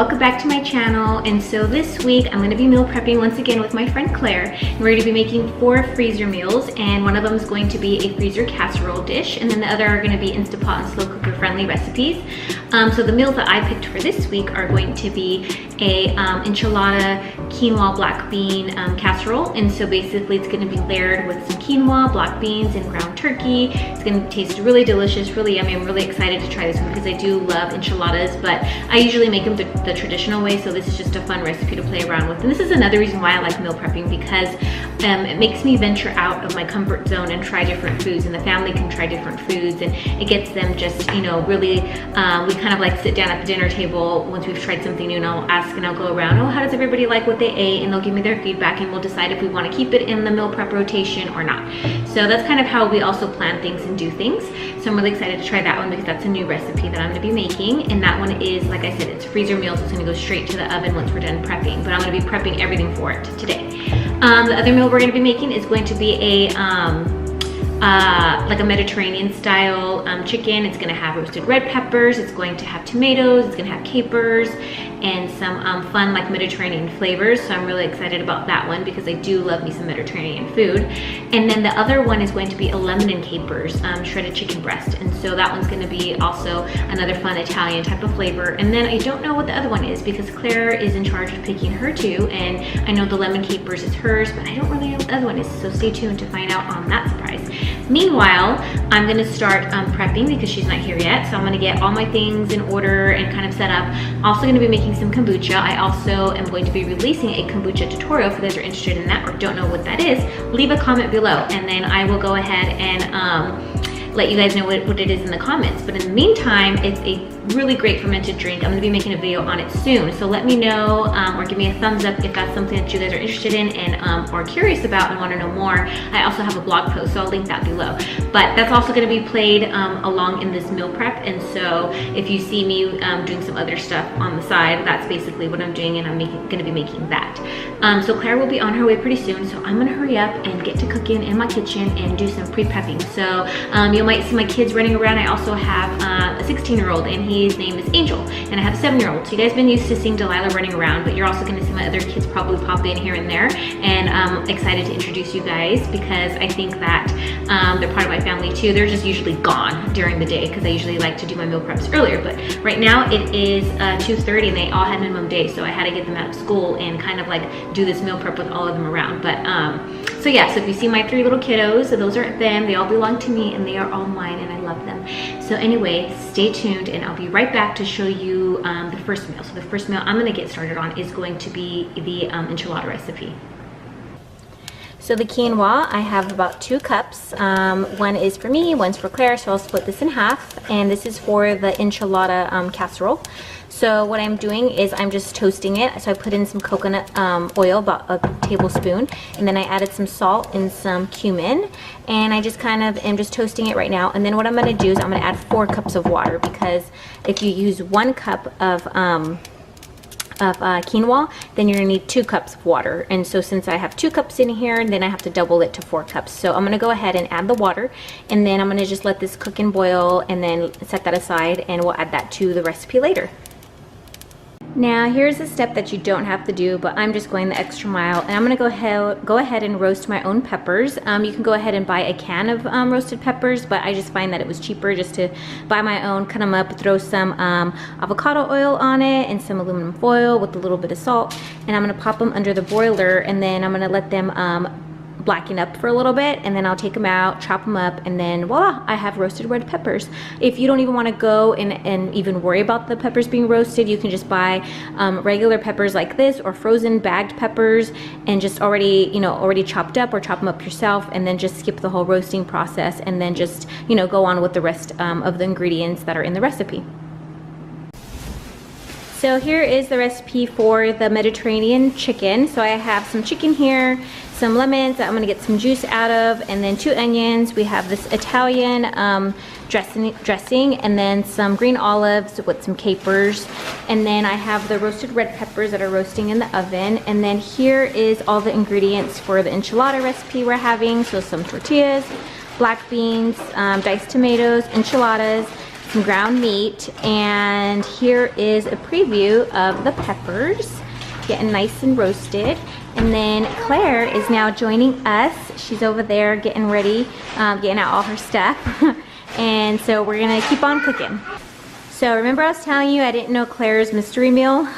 welcome back to my channel. And so this week I'm going to be meal prepping once again with my friend Claire. And we're going to be making 4 freezer meals, and one of them is going to be a freezer casserole dish, and then the other are going to be Instapot and slow cooker friendly recipes. So the meals that I picked for this week are going to be a enchilada quinoa black bean casserole. And so basically it's going to be layered with some quinoa, black beans, and ground turkey. It's going to taste really delicious, really yummy. I'm really excited to try this one because I do love enchiladas, but I usually make them the traditional way, so this is just a fun recipe to play around with. And this is another reason why I like meal prepping, because it makes me venture out of my comfort zone and try different foods, and the family can try different foods, and it gets them just, you know, really, we kind of like sit down at the dinner table once we've tried something new, and I'll ask and I'll go around, oh, how does everybody like what they ate? And they'll give me their feedback, and we'll decide if we want to keep it in the meal prep rotation or not. So that's kind of how we also plan things and do things. So I'm really excited to try that one because that's a new recipe that I'm going to be making, and that one is, like I said, it's freezer meals. It's going to go straight to the oven once we're done prepping, but I'm going to be prepping everything for it today. The other meal we're going to be making is going to be a like a Mediterranean style chicken. It's going to have roasted red peppers, it's going to have tomatoes, it's going to have capers, and some fun like Mediterranean flavors. So I'm really excited about that one because I do love me some Mediterranean food. And then the other one is going to be a lemon and capers shredded chicken breast, and so that one's going to be also another fun Italian type of flavor. And then I don't know what the other one is because Claire is in charge of picking her two, and I know the lemon capers is hers, but I don't really know what the other one is, so stay tuned to find out on that surprise. Meanwhile, I'm going to start prepping because she's not here yet, so I'm going to get all my things in order and kind of set up. Also going to be making some kombucha. I also am going to be releasing a kombucha tutorial. If you guys are interested in that or don't know what that is, leave a comment below, and then I will go ahead and let you guys know what it is in the comments. But in the meantime, it's a really great fermented drink. I'm going to be making a video on it soon, so let me know or give me a thumbs up if that's something that you guys are interested in and or curious about and want to know more. I also have a blog post, so I'll link that below. But that's also going to be played along in this meal prep, and so if you see me doing some other stuff on the side, that's basically what I'm doing, and I'm going to be making that. So Claire will be on her way pretty soon, so I'm going to hurry up and get to cooking in my kitchen and do some pre-prepping. So you might see my kids running around. I also have a 16-year-old, and his name is Angel, and I have a 7-year-old. So you guys have been used to seeing Delilah running around, but you're also going to see my other kids probably pop in here and there, and I'm excited to introduce you guys because I think that they're part of my family too. They're just usually gone during the day because I usually like to do my meal preps earlier, but right now it is 2:30 and they all had minimum days, so I had to get them out of school and kind of like do this meal prep with all of them around. But so yeah, so if you see my 3 little kiddos, so those aren't them, they all belong to me and they are all mine, and I love them. So anyway, stay tuned and I'll be right back to show you the first meal. So the first meal I'm going to get started on is going to be the enchilada recipe. So the quinoa, I have about 2 cups. One is for me, one's for Claire, so I'll split this in half. And this is for the enchilada casserole. So what I'm doing is I'm just toasting it. So I put in some coconut oil, about a tablespoon, and then I added some salt and some cumin, and I just kind of am just toasting it right now. And then what I'm going to do is I'm going to add 4 cups of water, because if you use 1 cup of quinoa, then you're gonna need 2 cups of water. And so since I have 2 cups in here, then I have to double it to 4 cups. So I'm gonna go ahead and add the water, and then I'm gonna just let this cook and boil, and then set that aside, and we'll add that to the recipe later. Now here's a step that you don't have to do, but I'm just going the extra mile, and I'm gonna go ahead and roast my own peppers. You can go ahead and buy a can of roasted peppers, but I just find that it was cheaper just to buy my own, cut them up, throw some avocado oil on it and some aluminum foil with a little bit of salt, and I'm gonna pop them under the broiler, and then I'm gonna let them blacken up for a little bit, and then I'll take them out, chop them up, and then voila, I have roasted red peppers. If you don't even want to go and even worry about the peppers being roasted, you can just buy regular peppers like this, or frozen bagged peppers, and just already chopped up, or chop them up yourself, and then just skip the whole roasting process, and then just go on with the rest of the ingredients that are in the recipe. So here is the recipe for the Mediterranean chicken. So I have some chicken here, some lemons that I'm gonna get some juice out of, and then 2 onions. We have this Italian dressing, and then some green olives with some capers. And then I have the roasted red peppers that are roasting in the oven. And then here is all the ingredients for the enchilada recipe we're having. So some tortillas, black beans, diced tomatoes, enchiladas, some ground meat, and here is a preview of the peppers, getting nice and roasted. And then Claire is now joining us. She's over there getting ready, getting out all her stuff. And so we're gonna keep on cooking. So remember I was telling you I didn't know Claire's mystery meal?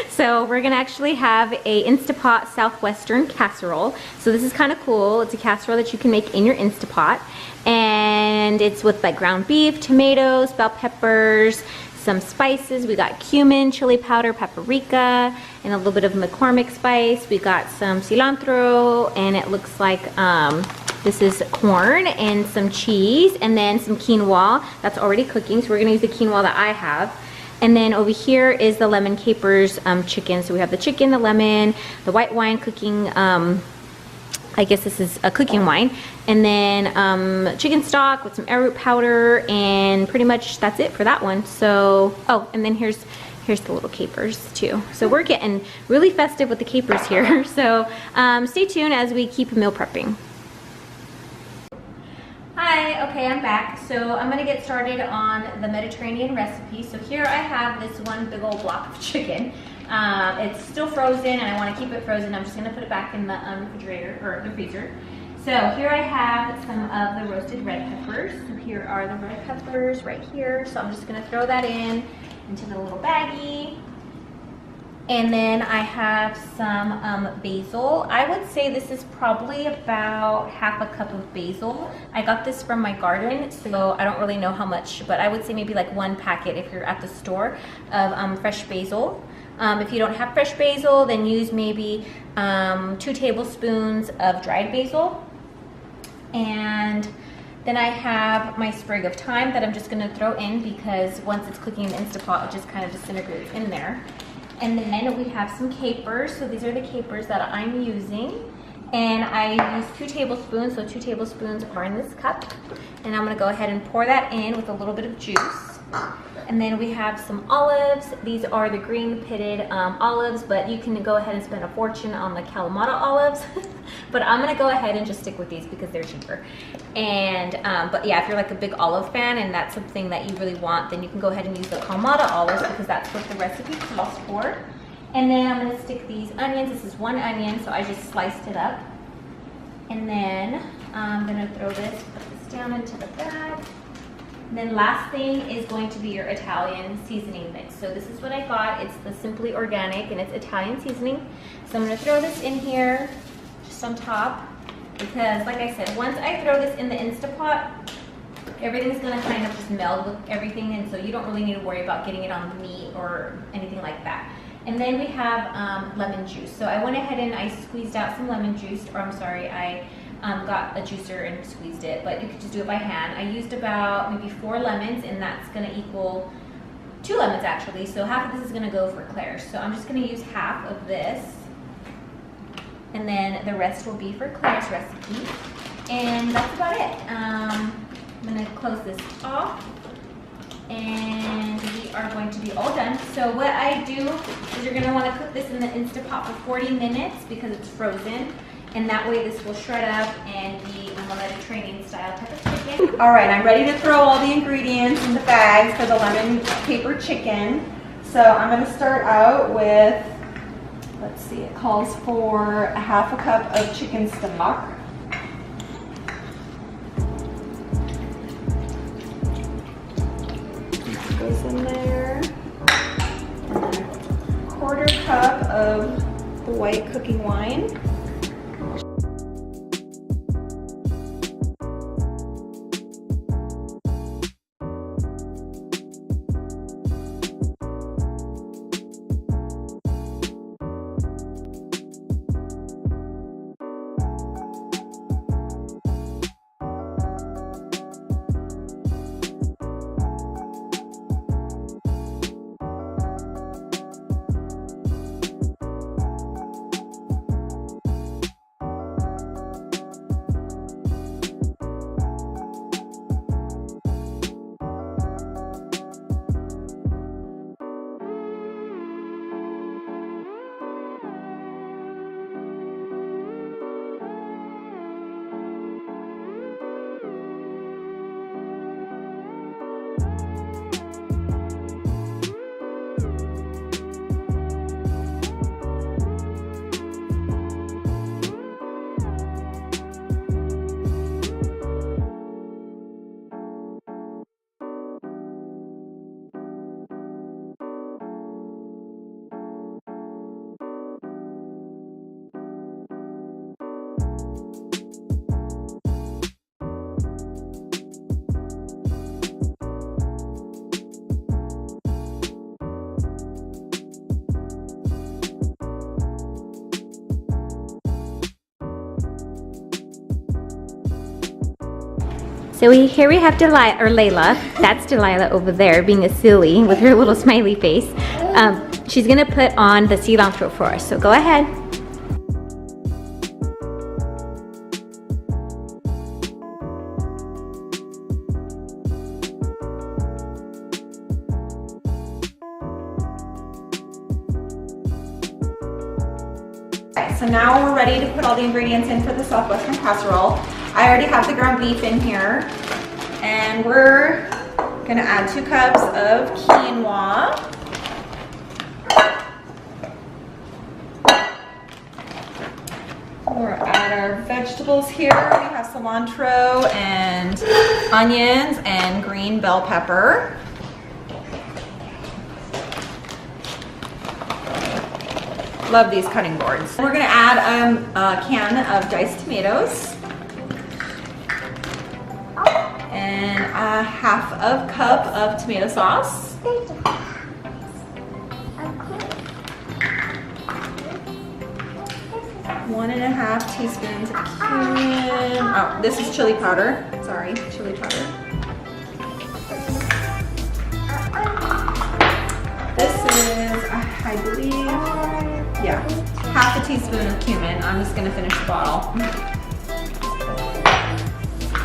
So we're gonna actually have a Instapot Southwestern casserole. So this is kind of cool. It's a casserole that you can make in your Instapot. And it's with like ground beef, tomatoes, bell peppers, some spices. We got cumin, chili powder, paprika, and a little bit of McCormick spice. We got some cilantro, and it looks like this is corn and some cheese, and then some quinoa that's already cooking. So we're gonna use the quinoa that I have. And then over here is the lemon capers chicken. So we have the chicken, the lemon, the white wine cooking, I guess this is a cooking wine, and then chicken stock with some arrowroot powder, and pretty much that's it for that one. So, oh, and then here's the little capers too. So we're getting really festive with the capers here. So stay tuned as we keep meal prepping. Hi, okay, I'm back. So I'm gonna get started on the Mediterranean recipe. So here I have this one big old block of chicken. It's still frozen, and I want to keep it frozen. I'm just going to put it back in the refrigerator, or the freezer. So here I have some of the roasted red peppers. So here are the red peppers right here. So I'm just going to throw that into the little baggie. And then I have some basil. I would say this is probably about half a cup of basil. I got this from my garden, so I don't really know how much, but I would say maybe like 1 packet if you're at the store of fresh basil. If you don't have fresh basil, then use maybe 2 tablespoons of dried basil. And then I have my sprig of thyme that I'm just gonna throw in, because once it's cooking in the Instapot, it just kind of disintegrates in there. And then we have some capers. So these are the capers that I'm using. And I use 2 tablespoons, so 2 tablespoons are in this cup. And I'm gonna go ahead and pour that in with a little bit of juice. And then we have some olives. These are the green pitted olives, but you can go ahead and spend a fortune on the Kalamata olives. But I'm gonna go ahead and just stick with these because they're cheaper. And, but yeah, if you're like a big olive fan and that's something that you really want, then you can go ahead and use the Kalamata olives, because that's what the recipe calls for. And then I'm gonna stick these onions. This is 1 onion, so I just sliced it up. And then I'm gonna put this down into the bag. And then last thing is going to be your Italian seasoning mix. So this is what I got. It's the Simply Organic, and it's Italian seasoning. So I'm gonna throw this in here, just on top, because like I said, once I throw this in the Instapot, everything's gonna kind of just meld with everything, and so you don't really need to worry about getting it on the meat or anything like that. And then we have lemon juice. So I went ahead and I squeezed out some lemon juice, or I'm sorry, I got a juicer and squeezed it, but you could just do it by hand. I used about maybe 4 lemons, and that's gonna equal 2 lemons actually. So half of this is gonna go for Claire. So I'm just gonna use half of this, and then the rest will be for Claire's recipe. And that's about it. I'm gonna close this off, and we are going to be all done. So what I do is you're gonna wanna cook this in the Instapot for 40 minutes because it's frozen. And that way this will shred up and be a Mediterranean style type of chicken. All right, I'm ready to throw all the ingredients in the bags for the lemon caper chicken. So I'm gonna start out with, let's see, it calls for a half a cup of chicken stock. Goes in there. And then a 1/4 cup of the white cooking wine. So here we have Delilah, or Layla. That's Delilah over there being a silly with her little smiley face. She's gonna put on the cilantro for us, so go ahead. Okay, so now we're ready to put all the ingredients in for the Southwestern casserole. I already have the ground beef in here, and we're gonna add 2 cups of quinoa. We'll add our vegetables here. We have cilantro and onions and green bell pepper. Love these cutting boards. We're gonna add a can of diced tomatoes and a half of cup of tomato sauce. 1.5 teaspoons of cumin. Oh, this is chili powder. Sorry, chili powder. This is, I believe, yeah, half a teaspoon of cumin. I'm just gonna finish the bottle.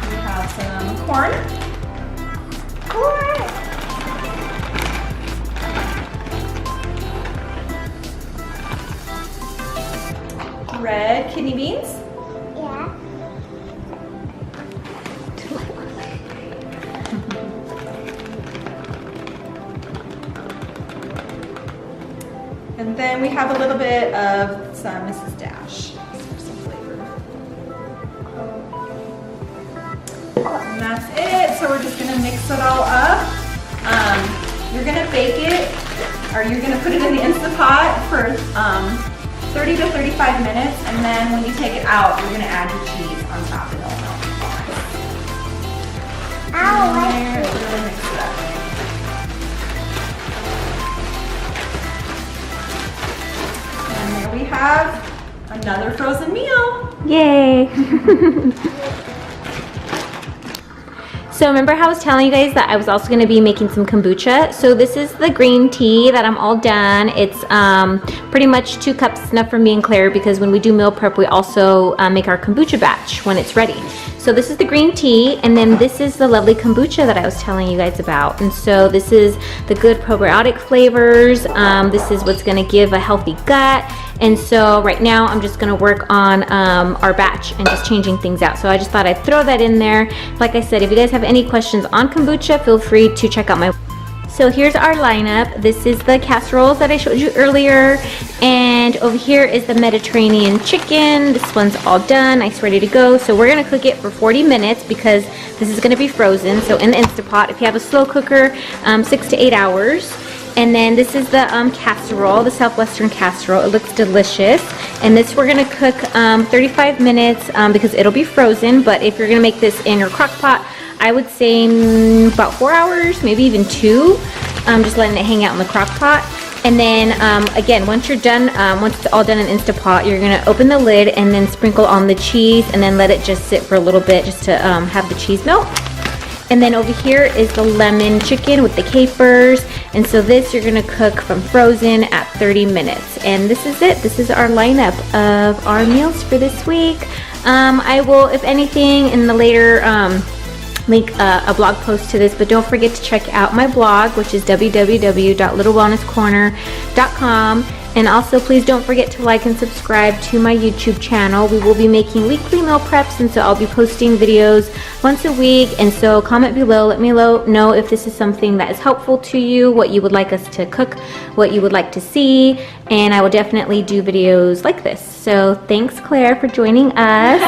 We have some corn. Red kidney beans. Yeah. And then we have a little bit of some Mrs. Dash for some flavor. And that's it. So we're just gonna mix it all up. You're gonna bake it, or you're gonna put it in the Instant Pot for 30 to 35 minutes, and then when you take it out, you're gonna add your cheese on top and it'll melt. Really mix it up. And there we have another frozen meal. Yay! So remember how I was telling you guys that I was also going to be making some kombucha? So this is the green tea that I'm all done. It's pretty much 2 cups enough for me and Claire, because when we do meal prep, we also make our kombucha batch when it's ready. So this is the green tea, and then this is the lovely kombucha that I was telling you guys about. And so this is the good probiotic flavors. This is what's going to give a healthy gut. And so right now I'm just gonna work on our batch and just changing things out. So I just thought I'd throw that in there. Like I said, if you guys have any questions on kombucha, feel free to check out my. So here's our lineup. This is the casseroles that I showed you earlier. And over here is the Mediterranean chicken. This one's all done, nice, ready to go. So we're gonna cook it for 40 minutes because this is gonna be frozen. So in the Instant Pot, if you have a slow cooker, 6 to 8 hours. And then this is the casserole, the Southwestern casserole. It looks delicious. And this we're gonna cook 35 minutes because it'll be frozen. But if you're gonna make this in your crock pot, I would say about 4 hours, maybe even 2. Just letting it hang out in the crock pot. And then again, once you're done, once it's all done in Instant Pot, you're gonna open the lid and then sprinkle on the cheese and then let it just sit for a little bit just to have the cheese melt. And then over here is the lemon chicken with the capers. And so this you're gonna cook from frozen at 30 minutes. And this is it. This is our lineup of our meals for this week. I will, if anything, in the later link a blog post to this, but don't forget to check out my blog, which is www.littlewellnesscorner.com. And also, please don't forget to like and subscribe to my YouTube channel. We will be making weekly meal preps, and so I'll be posting videos once a week. And so comment below, let me know if this is something that is helpful to you, what you would like us to cook, what you would like to see, and I will definitely do videos like this. So thanks, Claire, for joining us.